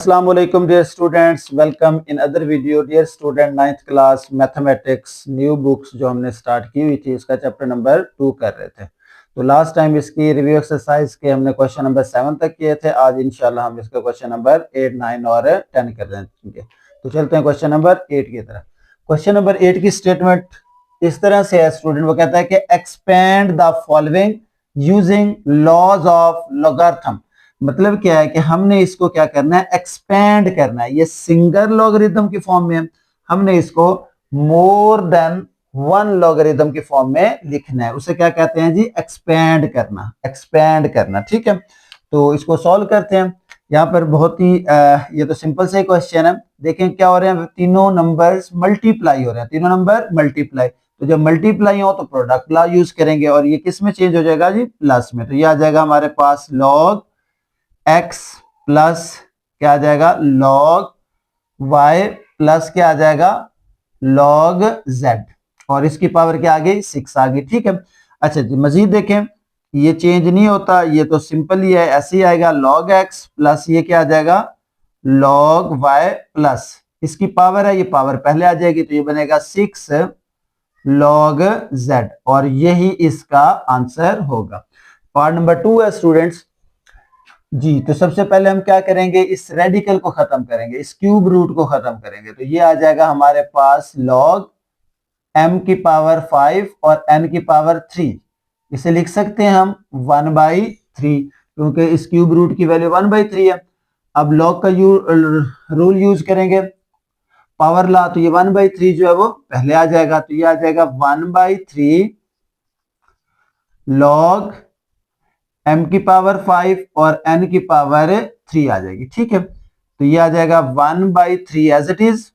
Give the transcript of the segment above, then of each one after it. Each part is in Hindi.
अस्सलाम वालेकुम dear students, welcome in other video. Dear student, 9th class mathematics new books जो हमने स्टार्ट की हुई थी, इसका चैप्टर नंबर 2 कर रहे थे। तो लास्ट टाइम इसकी रिव्यू एक्सरसाइज के हमने क्वेश्चन नंबर 7 तक किए थे। आज इंशाल्लाह हम इसका क्वेश्चन नंबर 8, 9 और 10 कर देंगे। तो चलते हैं क्वेश्चन नंबर 8 की तरफ। क्वेश्चन नंबर 8 की स्टेटमेंट इस तरह से है स्टूडेंट, वो कहता है कि expand the following using laws of logarithm. मतलब क्या है कि हमने इसको क्या करना है, एक्सपेंड करना है। ये सिंगल लॉगरिथम की फॉर्म में, हमने इसको मोर देन वन लॉगरिथम की फॉर्म में लिखना है। उसे क्या कहते हैं जी, एक्सपेंड करना, एक्सपेंड करना। ठीक है, तो इसको सॉल्व करते हैं। यहाँ पर बहुत ही ये तो सिंपल से क्वेश्चन है। देखें क्या हो रहे हैं, तीनों नंबर्स मल्टीप्लाई हो रहे हैं, तीनों नंबर मल्टीप्लाई। तो जब मल्टीप्लाई हो तो प्रोडक्ट लॉ यूज करेंगे और ये किस में चेंज हो जाएगा जी, प्लस में। तो ये आ जाएगा हमारे पास लॉग x प्लस क्या आ जाएगा, लॉग y प्लस क्या आ जाएगा, लॉग z, और इसकी पावर क्या आ गई, 6 आ गई। ठीक है, अच्छा जी, मजीद देखें, ये चेंज नहीं होता, ये तो सिंपल ही है, ऐसे ही आएगा लॉग x प्लस ये क्या आ जाएगा, लॉग y प्लस इसकी पावर है, ये पावर पहले आ जाएगी, तो ये बनेगा 6 लॉग z, और यही इसका आंसर होगा। पार्ट नंबर 2 है स्टूडेंट्स जी। तो सबसे पहले हम क्या करेंगे, इस रेडिकल को खत्म करेंगे, इस क्यूब रूट को खत्म करेंगे। तो ये आ जाएगा हमारे पास लॉग m की पावर 5 और n की पावर 3। इसे लिख सकते हैं हम 1/3, क्योंकि इस क्यूब रूट की वैल्यू 1/3 है। अब लॉग का रूल यूज करेंगे, पावर ला, तो ये 1/3 जो है वो पहले आ जाएगा। तो ये आ जाएगा 1/3 लॉग m की पावर 5 और n की पावर 3 आ जाएगी। ठीक है, तो ये आ जाएगा 1/3 एज इट इज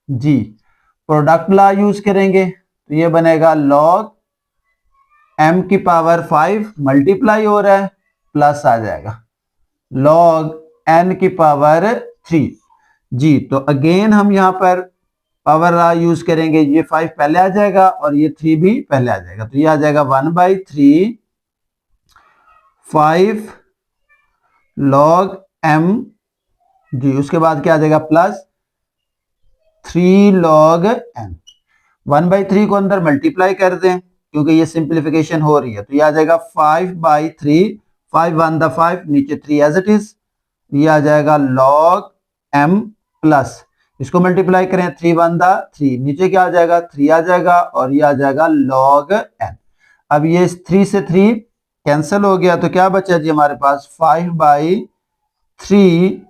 जी। प्रोडक्ट लॉ यूज करेंगे, तो ये बनेगा लॉग m की पावर 5 मल्टीप्लाई हो रहा है, प्लस आ जाएगा लॉग n की पावर 3 जी। तो अगेन हम यहां पर पावर लॉ यूज करेंगे, ये 5 पहले आ जाएगा और ये 3 भी पहले आ जाएगा। तो ये आ जाएगा 1/3 5 लॉग m जी, उसके बाद क्या आ जाएगा, प्लस 3 लॉग n। 1/3 को अंदर मल्टीप्लाई कर दें, क्योंकि ये सिंप्लीफिकेशन हो रही है। तो ये आ जाएगा 5/3, 5 1 द 5, नीचे 3 एज इट इज। ये आ जाएगा लॉग m प्लस इसको मल्टीप्लाई करें, 3 1 द 3, नीचे क्या आ जाएगा, 3 आ जाएगा, और ये आ जाएगा लॉग n। अब ये 3 से 3 कैंसिल हो गया, तो क्या बचा जी हमारे पास, 5/3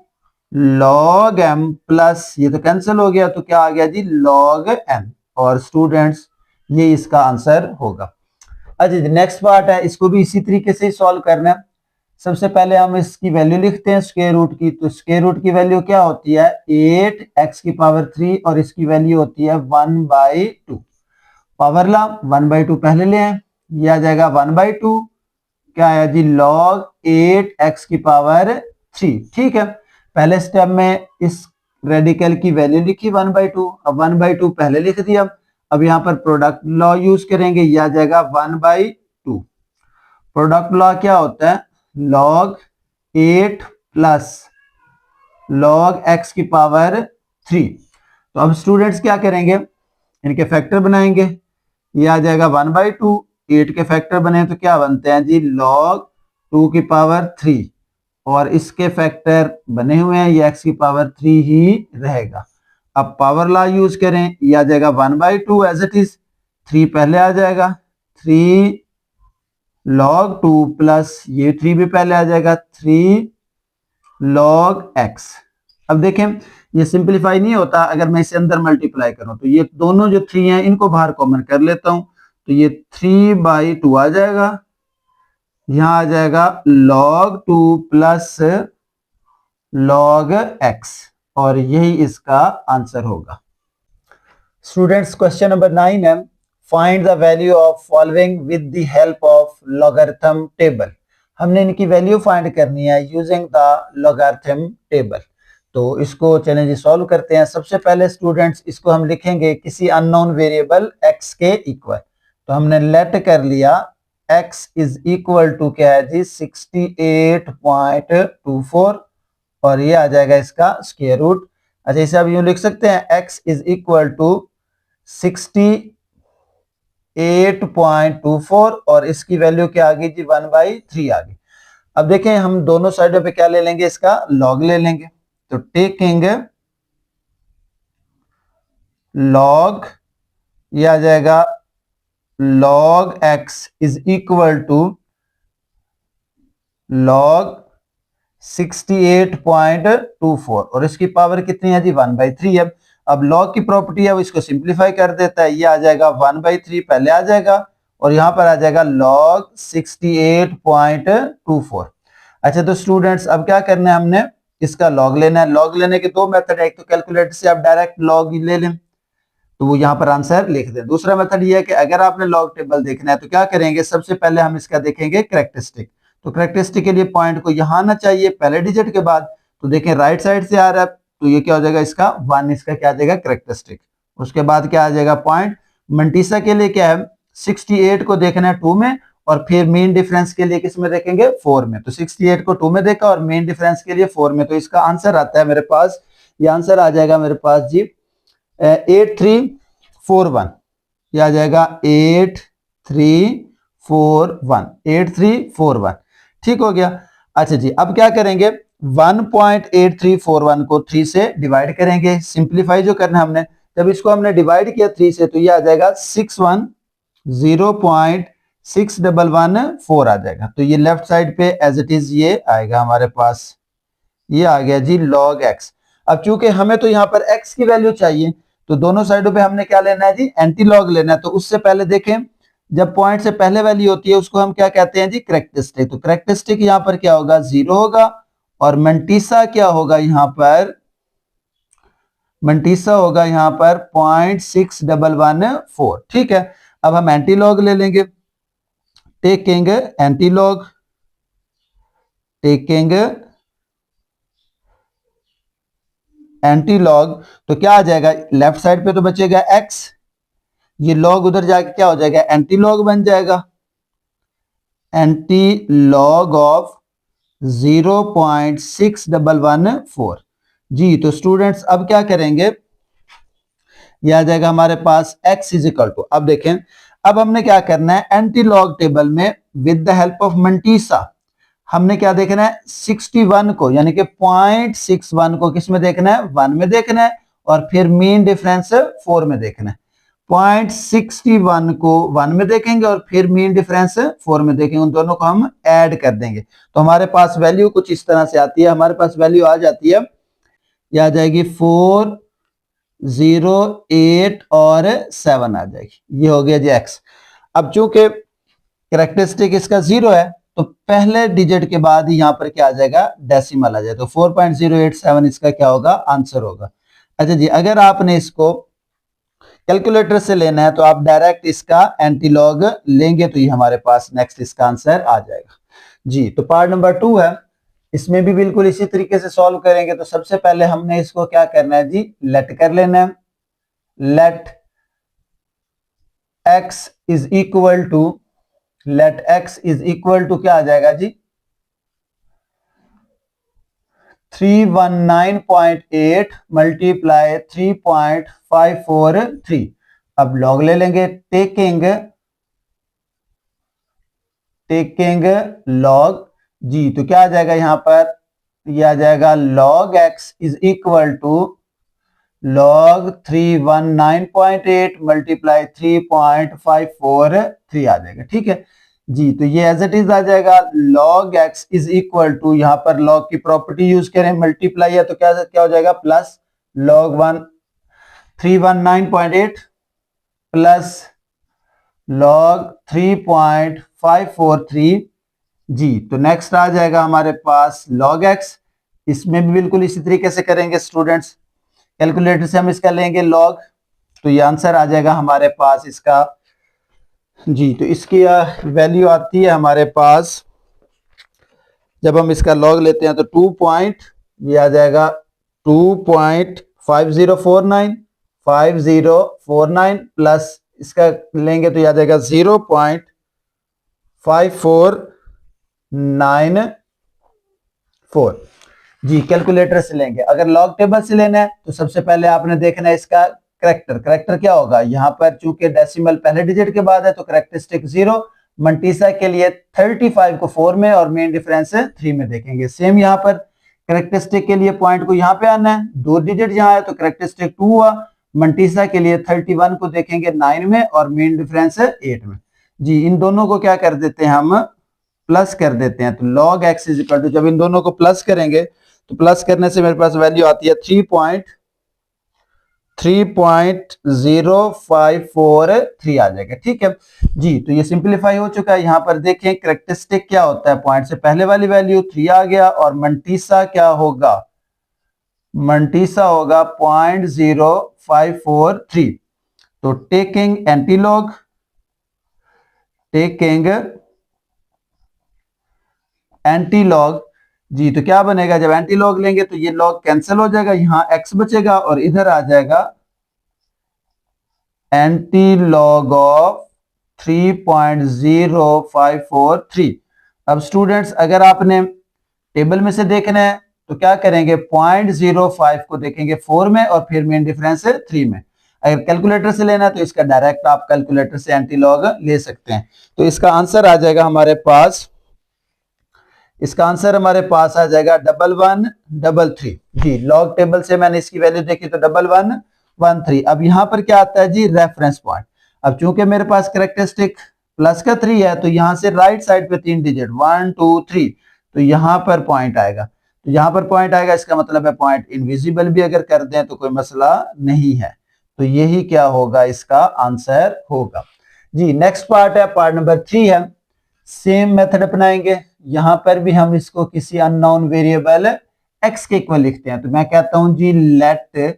लॉग m प्लस ये तो कैंसिल हो गया, तो क्या आ गया जी, लॉग n। और स्टूडेंट्स ये इसका आंसर होगा। अच्छा जी, नेक्स्ट पार्ट है, इसको भी इसी तरीके से सॉल्व करना है। सबसे पहले हम इसकी वैल्यू लिखते हैं स्क्वायर रूट की। तो स्क्वायर रूट की वैल्यू क्या होती है, 8x की पावर 3, और इसकी वैल्यू होती है 1/2। पावर ला 1/2 पहले ले आए, ये आ जाएगा 1/2 क्या है जी, लॉग 8x की पावर 3। ठीक है, पहले स्टेप में इस रेडिकल की वैल्यू लिखी 1/2, अब 1/2 पहले लिख दिया। अब यहां पर प्रोडक्ट लॉ यूज करेंगे, यह आ जाएगा 1/2। प्रोडक्ट लॉ क्या होता है, लॉग 8 प्लस लॉग x की पावर 3। तो अब स्टूडेंट्स क्या करेंगे, इनके फैक्टर बनाएंगे। ये आ जाएगा 1/2, 8 के फैक्टर बने तो क्या बनते हैं जी, log 2 की पावर 3, और इसके फैक्टर बने हुए हैं, ये x की पावर 3 ही रहेगा। अब पावर लॉ यूज करें, ये आ जाएगा 1/2 एज इट इज, 3 पहले आ जाएगा, 3 log 2 प्लस ये 3 भी पहले आ जाएगा, 3 log x। अब देखें ये सिंपलीफाई नहीं होता, अगर मैं इसे अंदर मल्टीप्लाई करूं, तो ये दोनों जो 3 हैं इनको बाहर कॉमन कर लेता हूं, तो ये 3/2 आ जाएगा, यहां आ जाएगा log 2 प्लस log x, और यही इसका आंसर होगा। स्टूडेंट्स क्वेश्चन नंबर 9 है, find the value of following with the help of logarithm table. हमने इनकी वैल्यू फाइंड करनी है यूजिंग द लॉगरिथम टेबल। तो इसको चलें जी सॉल्व करते हैं। सबसे पहले स्टूडेंट्स इसको हम लिखेंगे किसी अननोन वेरिएबल x के इक्वल। तो हमने लेट कर लिया x इज इक्वल टू क्या है जी, 68.24, और ये आ जाएगा इसका स्क्वायर रूट। अच्छा, इसे अब यूं लिख सकते हैं x इज इक्वल टू 68.24 और इसकी वैल्यू क्या आ गई जी 1/3 आ गई। अब देखें हम दोनों साइडों पे क्या ले लेंगे, इसका लॉग ले लेंगे। तो टेकिंग लॉग, ये आ जाएगा log x is equal to log 68.24 और इसकी पावर कितनी है जी 1/3। अब log की प्रॉपर्टी है वो इसको सिंप्लीफाई कर देता है, ये आ जाएगा 1/3 पहले आ जाएगा और यहां पर आ जाएगा log 68.24। अच्छा तो स्टूडेंट्स अब क्या करना है, हमने इसका log लेना है। log लेने के दो मेथड है, एक तो कैलकुलेटर से आप डायरेक्ट log ले लें तो वो यहाँ पर आंसर लिख दें। दूसरा मेथड ये है कि अगर आपने लॉग टेबल देखना है तो क्या करेंगे, सबसे पहले हम इसका देखेंगे कैरेक्टरिस्टिक। तो कैरेक्टरिस्टिक के लिए पॉइंट को यहाँ आना चाहिए पहले डिजिट के बाद। तो देखें राइट साइड से आ रहा है तो ये क्या हो जाएगा, इसका 1, इसका क्या आ जाएगा कैरेक्टरिस्टिक। उसके बाद क्या आ जाएगा पॉइंट। मंटीसा के लिए क्या है, 68 को देखना है 2 में और फिर मेन डिफरेंस के लिए किस में देखेंगे 4 में। तो 68 को 2 में देखा और मेन डिफरेंस के लिए 4 में, तो इसका आंसर आता है मेरे पास, ये आंसर आ जाएगा मेरे पास जी 8341। यह आ जाएगा 8341। ठीक हो गया। अच्छा जी अब क्या करेंगे, 1.8341 को 3 से डिवाइड करेंगे। सिंप्लीफाई जो करना है हमने, जब इसको हमने डिवाइड किया 3 से तो ये आ जाएगा 610.6114 आ जाएगा। तो ये लेफ्ट साइड पे एज इट इज ये आएगा हमारे पास, ये आ गया जी log x। अब चूंकि हमें तो यहाँ पर x की वैल्यू चाहिए तो दोनों साइडों पे हमने क्या लेना है जी एंटी लॉग लेना है। तो उससे पहले देखें, जब पॉइंट से पहले वैल्यू होती है उसको हम क्या कहते हैं जी कैरेक्टरिस्टिक। तो कैरेक्टरिस्टिक यहाँ पर क्या होगा 0 होगा और मंटीसा क्या होगा यहाँ पर, मंटीसा होगा यहाँ पर 0.6114। ठीक है, अब हम एंटी लॉग ले लेंगे। Taking anti log, taking anti log, तो क्या आ जाएगा लेफ्ट साइड पे तो बचेगा x, ये लॉग उधर जाके क्या हो जाएगा एंटी लॉग बन जाएगा, एंटी लॉग ऑफ 0.6114। जी तो स्टूडेंट्स अब क्या करेंगे, ये आ जाएगा हमारे पास x इज इक्वल टू, अब देखें अब हमने क्या करना है एंटी लॉग टेबल में विद द हेल्प ऑफ मंटीसा हमने क्या देखना है 61 को यानी कि 0.61 को किस में देखना है 1 में देखना है और फिर मीन डिफरेंस 4 में देखना है। 0.61 को 1 में देखेंगे और फिर मीन डिफरेंस 4 में देखेंगे, उन दोनों को हम ऐड कर देंगे तो हमारे पास वैल्यू कुछ इस तरह से आती है। हमारे पास वैल्यू आ जाती है, ये आ जाएगी 408 और 7 आ जाएगी, ये हो गया जी x। अब चूंकि कैरेक्टरिस्टिक इसका 0 है तो पहले डिजिट के बाद ही यहाँ पर क्या आ जाएगा डेसिमल आ जाएगा, तो 4.087 इसका क्या होगा आंसर होगा। अच्छा जी अगर आपने इसको कैलकुलेटर से लेना है तो आप डायरेक्ट इसका एंटीलॉग लेंगे तो ये हमारे पास नेक्स्ट इसका आंसर आ जाएगा जी। तो पार्ट नंबर 2 है, इसमें भी बिल्कुल इसी तरीके से सॉल्व करेंगे। तो सबसे पहले हमने इसको क्या करना है जी लेट कर लेना है, let x is equal to, let x is equal to क्या आ जाएगा जी 319.8 मल्टीप्लाई 3.543। अब लॉग ले लेंगे, टेकिंग लॉग जी, तो क्या आ जाएगा यहां पर, ये आ जाएगा log x is equal to log 319.8 multiply 3.543 आ जाएगा। ठीक है जी, तो ये एज इट इज आ जाएगा log x is equal to, यहां पर log की प्रॉपर्टी यूज करें मल्टीप्लाई है तो क्या क्या हो जाएगा प्लस log 319.8 प्लस log 3.543 जी। तो नेक्स्ट आ जाएगा हमारे पास log x, इसमें भी बिल्कुल इसी तरीके से करेंगे स्टूडेंट्स, कैलकुलेटर से हम इसका लेंगे log तो ये आंसर आ जाएगा हमारे पास इसका जी। तो इसकी वैल्यू आती है हमारे पास, जब हम इसका log लेते हैं तो 2 ये आ जाएगा 2.5049 प्लस इसका लेंगे तो ये आ जाएगा 0.5494। जी कैलकुलेटर से लेंगे। अगर लॉग टेबल से लेना है तो सबसे पहले आपने देखना है इसका करेक्टर क्या होगा। यहाँ पर चूंकि डेसिमल पहले डिजिट के बाद है तो करेक्टरिस्टिक 0, मंटीसा के लिए 35 को 4 में और मेन डिफरेंस 3 में देखेंगे। सेम यहाँ पर करेक्टरिस्टिक के लिए पॉइंट को यहाँ पे आना है, 2 डिजिट यहाँ है तो करेक्टरिस्टिक 2 हुआ। मंटीसा के लिए 31 को देखेंगे 9 में और मेन डिफरेंस 8 में। जी इन दोनों को क्या कर देते हैं हम प्लस कर देते हैं। तो log x is equal to, जब इन दोनों को प्लस करेंगे तो प्लस करने से मेरे पास वैल्यू आती है 3.0543 आ जाएगा। ठीक है जी, तो ये सिंपलीफाई हो चुका है। यहाँ पर देखें करेक्टरिस्टिक क्या होता है, पॉइंट से पहले वाली वैल्यू 3 आ गया और मंटीसा क्या होगा, मंटीसा होगा 0.0543। तो टेकिंग एंटीलॉग जी, तो क्या बनेगा, जब एंटीलॉग लेंगे तो ये लॉग कैंसिल हो जाएगा, यहां x बचेगा और इधर आ जाएगा एंटीलॉग ऑफ 3.0543। अब स्टूडेंट्स अगर आपने टेबल में से देखना है तो क्या करेंगे, 0.05 को देखेंगे 4 में और फिर मेन डिफरेंस 3 में। अगर कैलकुलेटर से लेना है तो इसका डायरेक्ट आप कैलकुलेटर से एंटीलॉग ले सकते हैं। तो इसका आंसर आ जाएगा हमारे पास, इसका आंसर हमारे पास आ जाएगा 1113। जी लॉग टेबल से मैंने इसकी वैल्यू देखी तो 1113। अब यहां पर क्या आता है जी, रेफरेंस पॉइंट। अब चूंकि मेरे पास करेक्टरिस्टिक प्लस का 3 है तो यहां से राइट साइड पे 3 डिजिट 1 2 3, तो यहां पर पॉइंट आएगा। तो यहां पर पॉइंट आएगा, इसका मतलब है पॉइंट इनविजिबल भी अगर कर दें तो कोई मसला नहीं है। तो यही क्या होगा, इसका आंसर होगा। जी नेक्स्ट पार्ट है, पार्ट नंबर 3 है। सेम मेथड अपनाएंगे, यहां पर भी हम इसको किसी अननोन वेरिएबल x के इक्वल लिखते हैं। तो मैं कहता हूं जी let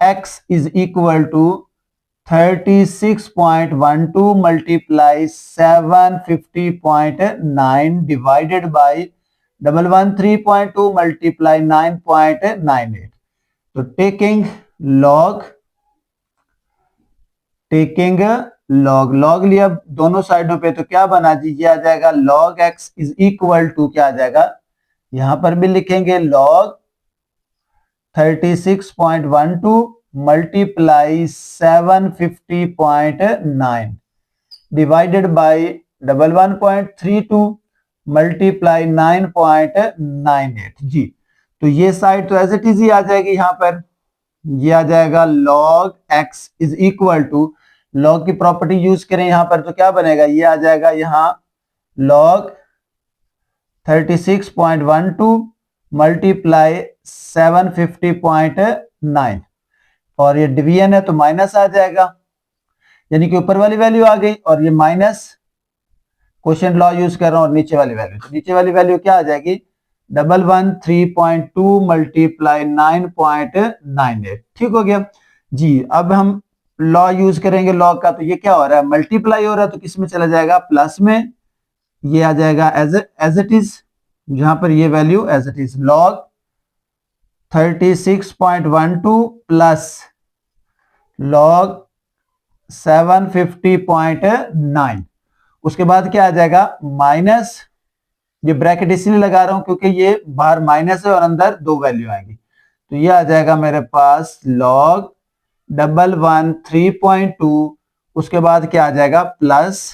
x is equal to 36.12 multiply 750.9 divided by 113.2 multiply 9.98। तो टेकिंग लॉग लिया दोनों साइडों पे तो क्या बना जी, ये आ जाएगा log x is equal to क्या आ जाएगा, यहां पर भी लिखेंगे log 36.12 multiply 750.9 divided by 11.32 multiply 9.98। जी तो ये साइड तो एज इट इज ही आ जाएगी, यहां पर ये आ जाएगा log x is equal to, log की प्रॉपर्टी यूज करें यहां पर तो क्या बनेगा, ये आ जाएगा यहां log 36.12 मल्टीप्लाई 750.9 और ये डिवीजन है तो माइनस आ जाएगा, यानी कि ऊपर वाली वैल्यू आ गई और ये माइनस क्वोशिएंट लॉ यूज कर रहा हूं और नीचे वाली वैल्यू, तो नीचे वाली वैल्यू क्या आ जाएगी 113.2 मल्टीप्लाई 9.98। ठीक हो गया जी। अब हम लॉ यूज करेंगे लॉग का, तो ये क्या हो रहा है, मल्टीप्लाई हो रहा है तो किस में चला जाएगा, प्लस में, ये आ जाएगा एज इट इज, जहां पर ये value as it is log 36.12 plus log 750.9, उसके बाद क्या आ जाएगा माइनस, ये ब्रैकेट इसलिए लगा रहा हूं क्योंकि ये बाहर माइनस है और अंदर दो वैल्यू आएंगी। तो ये आ जाएगा मेरे पास log 113.2, उसके बाद क्या आ जाएगा प्लस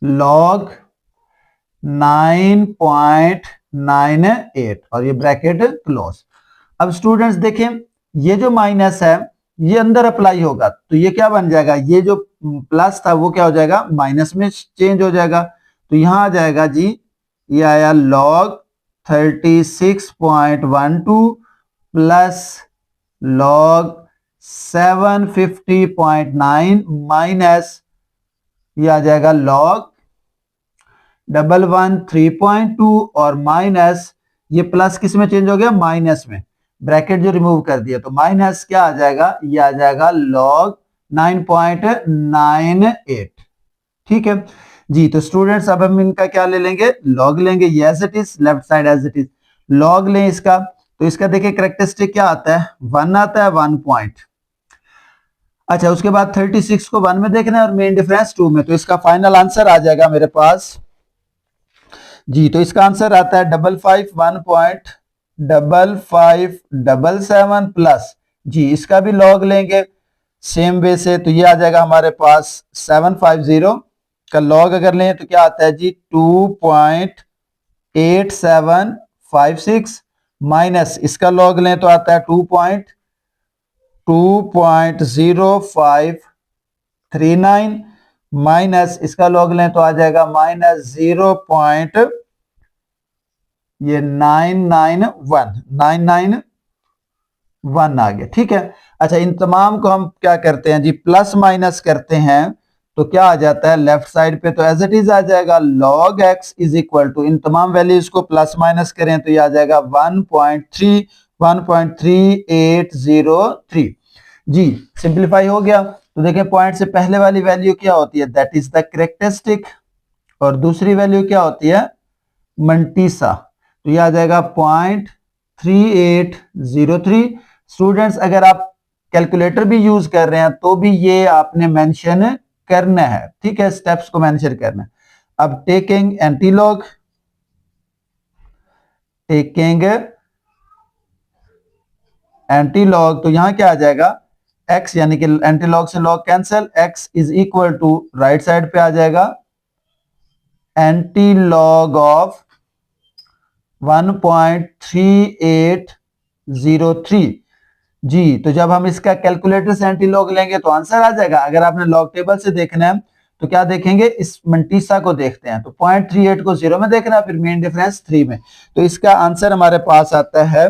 log 9.98 और ये ब्रैकेट क्लोज। अब स्टूडेंट्स देखें ये जो माइनस है ये अंदर अप्लाई होगा तो ये क्या बन जाएगा, ये जो प्लस था वो क्या हो जाएगा माइनस में चेंज हो जाएगा। तो यहां आ जाएगा जी, ये आया log 36.12 प्लस log 750.9 माइनस ये आ जाएगा log 113.2 और माइनस ये प्लस किस में चेंज हो गया, माइनस में, ब्रैकेट जो रिमूव कर दिया तो माइनस क्या आ जाएगा, ये आ जाएगा log 9.98। ठीक है जी। तो स्टूडेंट्स अब हम इनका क्या ले लेंगे, लॉग लेंगे, ये as it is, left side as it is, log लें इसका। तो इसका देखिए करेक्टरिस्टिक क्या आता है, 1 आता है 1 पॉइंट। अच्छा उसके बाद 36 को 1 में देखना है और मेन डिफरेंस 2 में, तो इसका फाइनल आंसर आ जाएगा मेरे पास जी, तो इसका आंसर आता है 551.5577 प्लस, जी इसका भी लॉग लेंगे सेम वे से, तो ये आ जाएगा हमारे पास 750 का लॉग अगर लें तो क्या आता है जी 2.8756 माइनस इसका लॉग लें तो आता है 2.0539 माइनस इसका लॉग लें तो आ जाएगा माइनस 0. ये 991 आ गया, ठीक है। अच्छा, इन तमाम को हम क्या करते हैं जी प्लस माइनस करते हैं तो क्या आ जाता है लेफ्ट साइड पे, तो एज इट इज आ जाएगा log x is equal to, इन तमाम वैल्यूज को प्लस माइनस करें तो ये आ जाएगा 1.3803 जी। सिंप्लीफाई हो गया, तो देखें पॉइंट से पहले वाली वैल्यू क्या होती है, दैट इज द कैरेक्टरिस्टिक, और दूसरी वैल्यू क्या होती है, मंटीसा, तो ये आ जाएगा 0.3803। स्टूडेंट्स अगर आप कैलकुलेटर भी यूज कर रहे हैं तो भी ये आपने मेंशन करना है, ठीक है, स्टेप्स को मेंशन करना है। अब टेकिंग एंटीलॉग, तो यहां क्या आ जाएगा x, यानी कि एंटीलॉग से log cancel, x is equal to right side पे आ जाएगा एंटीलॉग ऑफ 1.3803 जी। तो जब हम इसका कैलकुलेटर से एंटीलॉग लेंगे तो आंसर आ जाएगा। अगर आपने लॉग टेबल से देखना है तो क्या देखेंगे, इस मंटीसा को देखते हैं तो 0.38 को 0 में देखना, फिर मेन डिफरेंस 3 में, तो इसका आंसर हमारे पास आता है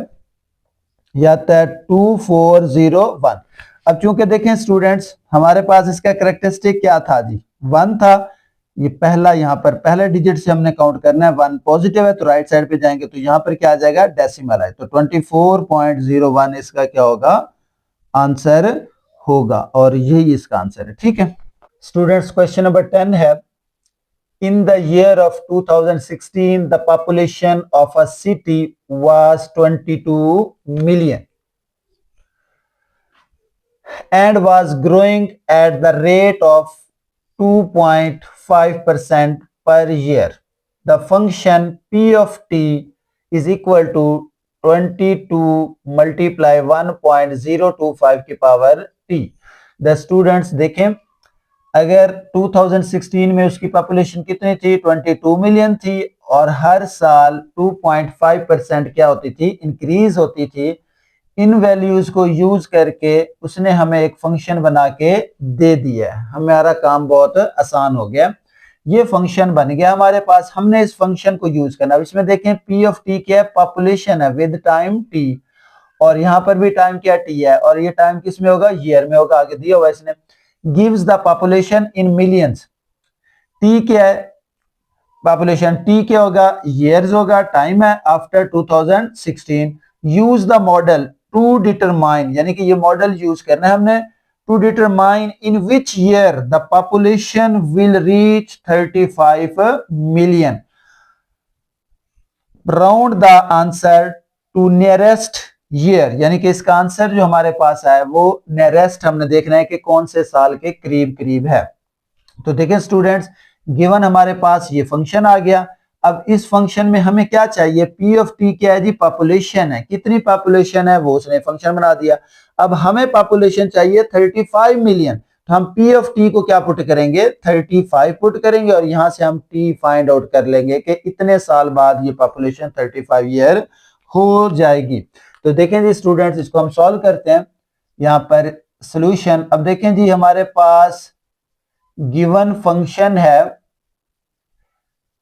2401। अब चूंकि देखें स्टूडेंट्स हमारे पास इसका कैरेक्टरिस्टिक क्या था जी, 1 था, ये पहला, यहाँ पर पहले डिजिट से हमने काउंट करना है, 1 पॉजिटिव है तो राइट साइड पे जाएंगे तो यहाँ पर क्या आ जाएगा डेसिमल है, तो 24.01 इसका क्या होगा आंसर होगा, और यही इसका आंसर है, ठीक है। स्टूडेंट्स क्वेश्चन नंबर 10 है, in the year of 2016 the population of a city was 22 million and was growing at the rate of 2.5% per year. The function p of t is equal to 22 multiply 1.025 की पावर t. The students देखें अगर 2016 में उसकी पॉपुलेशन कितनी थी, 22 मिलियन थी, और हर साल 2.5% क्या होती थी, इंक्रीज होती थी। इन वैल्यूज को यूज करके उसने हमें एक फंक्शन बना के दे दिया, हमारा काम बहुत आसान हो गया, ये फंक्शन बन गया हमारे पास, हमने इस फंक्शन को यूज करना। अब इसमें देखें पी ऑफ टी क्या है, पॉपुलेशन है विद टाइम टी, और यहाँ पर भी टाइम क्या टी है, और ये टाइम किस में होगा, ईयर में होगा, आगे दिया हुआ इसने, gives the population in millions, T क्या है पॉपुलेशन, टी क्या होगा ईयर्स होगा, टाइम है after 2016, use the model to determine, यानी कि ये मॉडल यूज करना है हमने, to determine in which year the population will reach 35 million, round the answer to nearest year, यानी कि इसका आंसर जो हमारे पास है वो नियरेस्ट हमने देखना है कि कौन से साल के करीब करीब है। तो देखें स्टूडेंट्स गिवन हमारे पास ये फंक्शन आ गया, अब इस फंक्शन में हमें क्या चाहिए, पी ऑफ टी क्या है जी, पॉपुलेशन है, कितनी पॉपुलेशन है वो उसने फंक्शन बना दिया। अब हमें पॉपुलेशन चाहिए 35 मिलियन, तो हम पी ऑफ टी को क्या पुट करेंगे, 35 पुट करेंगे, और यहां से हम टी फाइंड आउट कर लेंगे कि इतने साल बाद ये पॉपुलेशन 35 ईयर हो जाएगी। तो देखें जी स्टूडेंट्स इसको हम सॉल्व करते हैं, यहाँ पर सोल्यूशन, अब देखें जी हमारे पास गिवन फंक्शन है,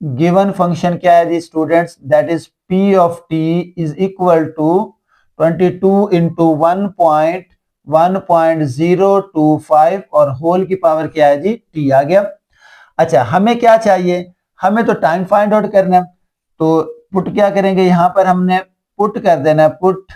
गिवन फंक्शन क्या है जी students, that is p of t is equal to 22 into 1.025 और होल की पावर क्या है जी टी आ गया। अच्छा हमें क्या चाहिए, हमें तो टाइम फाइंड आउट करना है, तो पुट क्या करेंगे, यहां पर हमने पुट कर देना है, पुट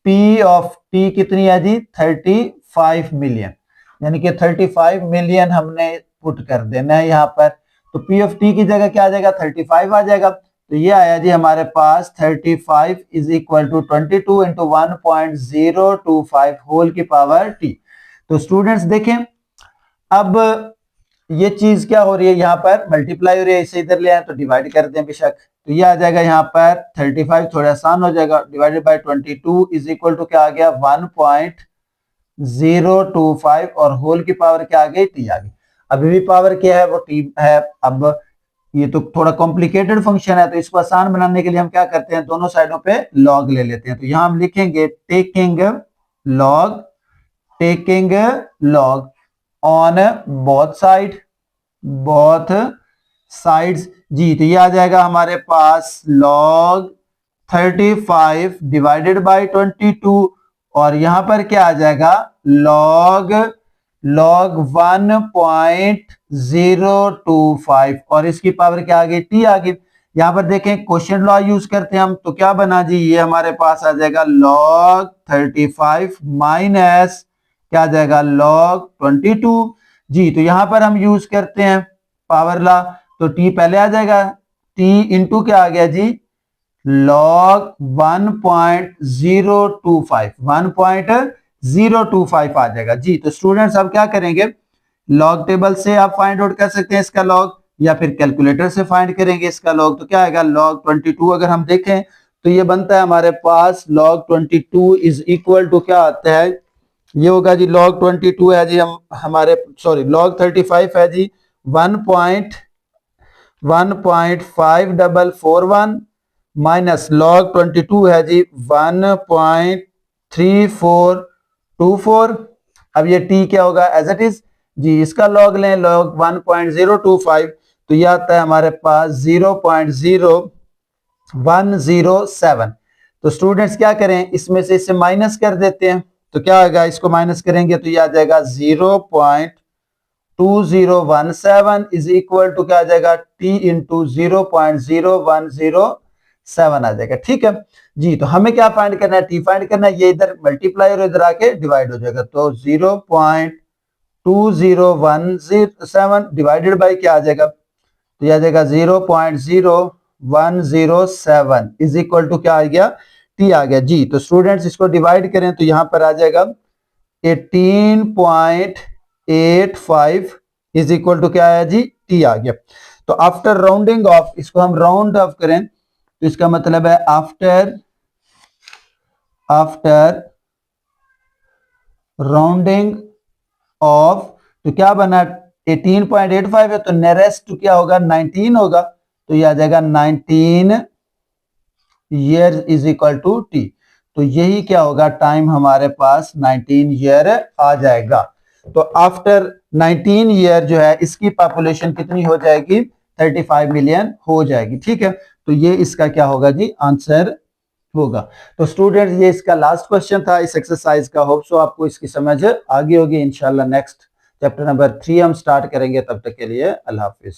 पी ऑफ टी कितनी है जी 35 मिलियन, यानी कि 35 मिलियन हमने पुट कर देना है यहाँ पर, तो पी ऑफ टी की जगह क्या आ जाएगा 35 आ जाएगा, तो ये आया जी हमारे पास 35 is equal to 22 into 1.025 whole की पावर टी। तो स्टूडेंट्स देखें अब ये चीज क्या हो रही है, यहाँ पर मल्टीप्लाई हो रही है, इसे इधर ले आए तो डिवाइड कर दें बेशक, तो ये आ जाएगा यहाँ पर 35, थोड़ा आसान हो जाएगा, divided by 22 is equal to क्या आ गया 1.025 और होल की पावर क्या आ गई, टी आ गई। अभी भी पावर क्या है, वो टी है। अब ये तो थोड़ा कॉम्प्लिकेटेड फंक्शन है, तो इसको आसान बनाने के लिए हम क्या करते हैं, दोनों साइडों पे लॉग ले लेते हैं। तो यहां हम लिखेंगे taking log on both sides जी। तो ये आ जाएगा हमारे पास log 35 डिवाइडेड बाय 22 और यहां पर क्या आ जाएगा log 1.025 और इसकी पावर क्या आ गई, टी आ गई। यहां पर देखें क्वेश्चन लॉ यूज करते हैं हम, तो क्या बना जी, ये हमारे पास आ जाएगा log 35 माइनस क्या आ जाएगा log 22 जी। तो यहां पर हम यूज करते हैं पावर लॉ, तो टी पहले आ जाएगा, टी इंटू क्या आ गया जी log 1.025 आ जाएगा जी। तो स्टूडेंट्स अब क्या करेंगे, लॉग टेबल से आप फाइंड आउट कर सकते हैं इसका लॉग, या फिर कैलकुलेटर से फाइंड करेंगे इसका लॉग। तो क्या आएगा log 22 अगर हम देखें तो ये बनता है हमारे पास log 22 इज इक्वल टू क्या आता है, ये होगा जी log 22 है जी, हम हमारे सॉरी log 35 है जी 1.5441 माइनस log 22 है जी 1.3424। अब ये t क्या होगा एज इट इज जी, इसका लॉग लें log 1.025 तो ये आता है हमारे पास 0.0107। तो स्टूडेंट्स क्या करें, इसमें से इसे माइनस कर देते हैं, तो क्या आएगा, इसको माइनस करेंगे तो ये आ जाएगा 0.2017 इज इक्वल टू क्या आ जाएगा t इंटू 0.0107 आ जाएगा। ठीक है जी। तो हमें क्या फाइंड करना है, t फाइंड करना है, ये इधर मल्टीप्लाई और इधर आके डिवाइड हो जाएगा, तो 0.2017 डिवाइडेड बाय क्या आ जाएगा, तो यह आ जाएगा 0.0107 इज इक्वल टू क्या आ गया, t आ गया जी। तो स्टूडेंट्स इसको डिवाइड करें तो यहां पर आ जाएगा 18.85 इज इक्वल टू क्या आया जी, t आ गया। तो आफ्टर राउंडिंग ऑफ, इसको हम राउंड ऑफ करें तो इसका मतलब है आफ्टर राउंडिंग ऑफ, तो क्या बना 18.85 है, तो नियरेस्ट क्या होगा 19 होगा, तो ये आ जाएगा 19 year is equal to t. तो यही क्या होगा, टाइम हमारे पास 19 ईयर आ जाएगा। तो आफ्टर 19 ईयर जो है इसकी पॉपुलेशन कितनी हो जाएगी, 35 मिलियन हो जाएगी। ठीक है, तो ये इसका क्या होगा जी, आंसर होगा। तो स्टूडेंट्स ये इसका लास्ट क्वेश्चन था इस एक्सरसाइज का। होप सो आपको इसकी समझ आ गई होगी। इंशाल्लाह नेक्स्ट चैप्टर नंबर 3 हम स्टार्ट करेंगे, तब तक के लिए अल्लाह हाफिज।